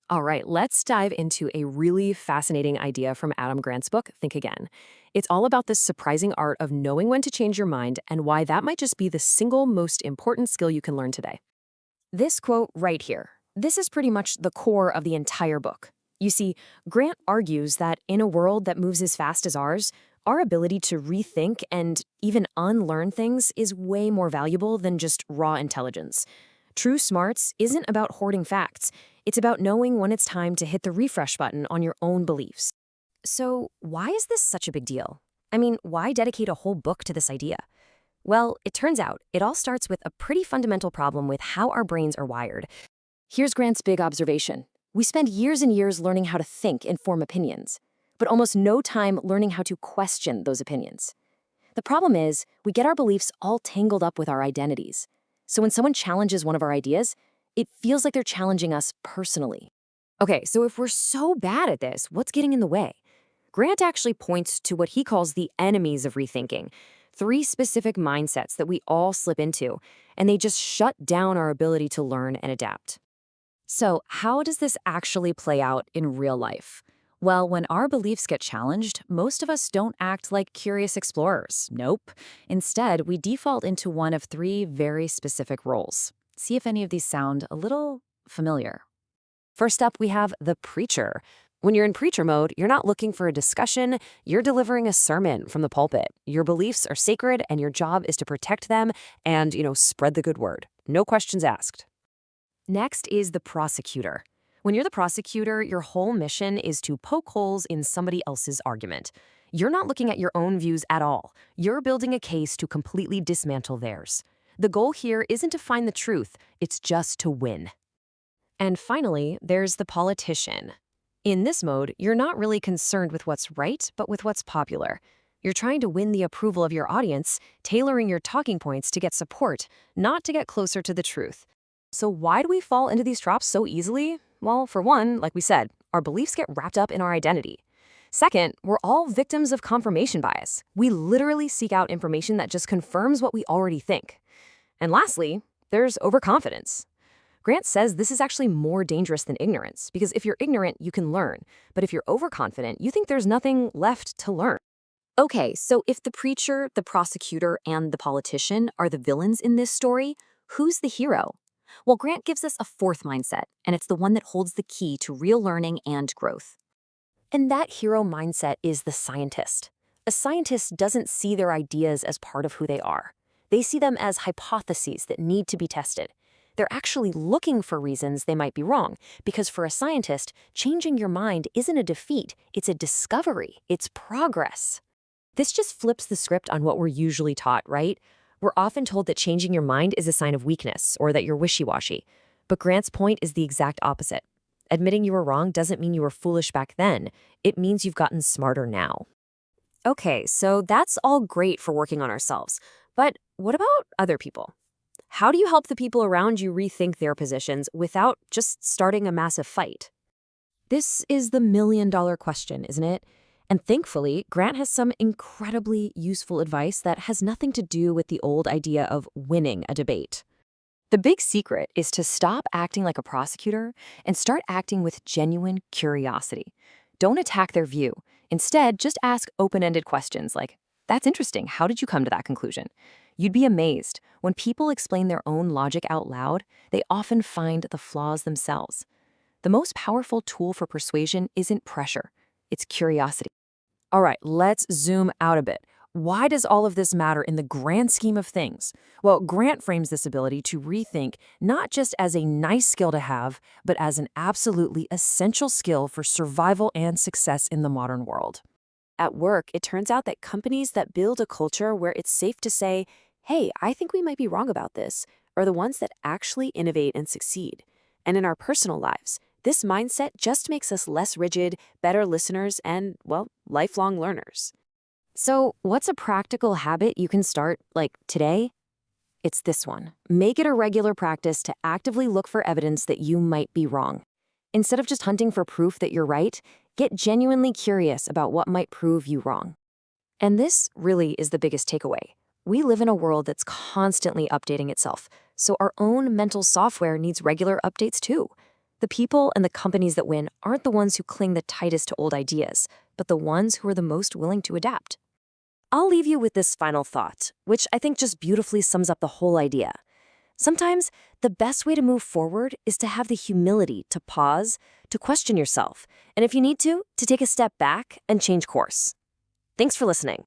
All right, let's dive into a really fascinating idea from Adam Grant's book, Think Again. It's all about this surprising art of knowing when to change your mind and why that might just be the single most important skill you can learn today. This quote right here, this is pretty much the core of the entire book. You see, Grant argues that in a world that moves as fast as ours, our ability to rethink and even unlearn things is way more valuable than just raw intelligence. True smarts isn't about hoarding facts. It's about knowing when it's time to hit the refresh button on your own beliefs. So, why is this such a big deal? I mean, why dedicate a whole book to this idea? Well, it turns out it all starts with a pretty fundamental problem with how our brains are wired. Here's Grant's big observation. We spend years and years learning how to think and form opinions, but almost no time learning how to question those opinions. The problem is, we get our beliefs all tangled up with our identities. So when someone challenges one of our ideas, it feels like they're challenging us personally. Okay, so if we're so bad at this, what's getting in the way? Grant actually points to what he calls the enemies of rethinking, three specific mindsets that we all slip into, and they just shut down our ability to learn and adapt. So, how does this actually play out in real life? Well, when our beliefs get challenged, most of us don't act like curious explorers. Nope. Instead, we default into one of three very specific roles. See if any of these sound a little familiar. First up, we have the preacher. When you're in preacher mode, you're not looking for a discussion, you're delivering a sermon from the pulpit. Your beliefs are sacred and your job is to protect them and, spread the good word. No questions asked. Next is the prosecutor. When you're the prosecutor, your whole mission is to poke holes in somebody else's argument. You're not looking at your own views at all. You're building a case to completely dismantle theirs. The goal here isn't to find the truth, it's just to win. And finally, there's the politician. In this mode, you're not really concerned with what's right, but with what's popular. You're trying to win the approval of your audience, tailoring your talking points to get support, not to get closer to the truth. So why do we fall into these traps so easily? Well, for one, like we said, our beliefs get wrapped up in our identity. Second, we're all victims of confirmation bias. We literally seek out information that just confirms what we already think. And lastly, there's overconfidence. Grant says this is actually more dangerous than ignorance, because if you're ignorant, you can learn. But if you're overconfident, you think there's nothing left to learn. Okay, so if the preacher, the prosecutor, and the politician are the villains in this story, who's the hero? Well, Grant gives us a fourth mindset, and it's the one that holds the key to real learning and growth. And that hero mindset is the scientist. A scientist doesn't see their ideas as part of who they are. They see them as hypotheses that need to be tested. They're actually looking for reasons they might be wrong, because for a scientist, changing your mind isn't a defeat, it's a discovery, it's progress. This just flips the script on what we're usually taught, right? We're often told that changing your mind is a sign of weakness or that you're wishy-washy. But Grant's point is the exact opposite. Admitting you were wrong doesn't mean you were foolish back then. It means you've gotten smarter now. Okay, so that's all great for working on ourselves. But what about other people? How do you help the people around you rethink their positions without just starting a massive fight? This is the million-dollar question, isn't it? And thankfully, Grant has some incredibly useful advice that has nothing to do with the old idea of winning a debate. The big secret is to stop acting like a prosecutor and start acting with genuine curiosity. Don't attack their view. Instead, just ask open-ended questions like, "That's interesting. How did you come to that conclusion?" You'd be amazed. When people explain their own logic out loud, they often find the flaws themselves. The most powerful tool for persuasion isn't pressure, it's curiosity. All right, let's zoom out a bit. Why does all of this matter in the grand scheme of things? Well, Grant frames this ability to rethink not just as a nice skill to have, but as an absolutely essential skill for survival and success in the modern world. At work, it turns out that companies that build a culture where it's safe to say, "Hey, I think we might be wrong about this," are the ones that actually innovate and succeed. And in our personal lives, this mindset just makes us less rigid, better listeners, and, well, lifelong learners. So, what's a practical habit you can start, like today? It's this one. Make it a regular practice to actively look for evidence that you might be wrong. Instead of just hunting for proof that you're right, get genuinely curious about what might prove you wrong. And this really is the biggest takeaway. We live in a world that's constantly updating itself, so our own mental software needs regular updates too. The people and the companies that win aren't the ones who cling the tightest to old ideas, but the ones who are the most willing to adapt. I'll leave you with this final thought, which I think just beautifully sums up the whole idea. Sometimes the best way to move forward is to have the humility to pause, to question yourself, and if you need to take a step back and change course. Thanks for listening.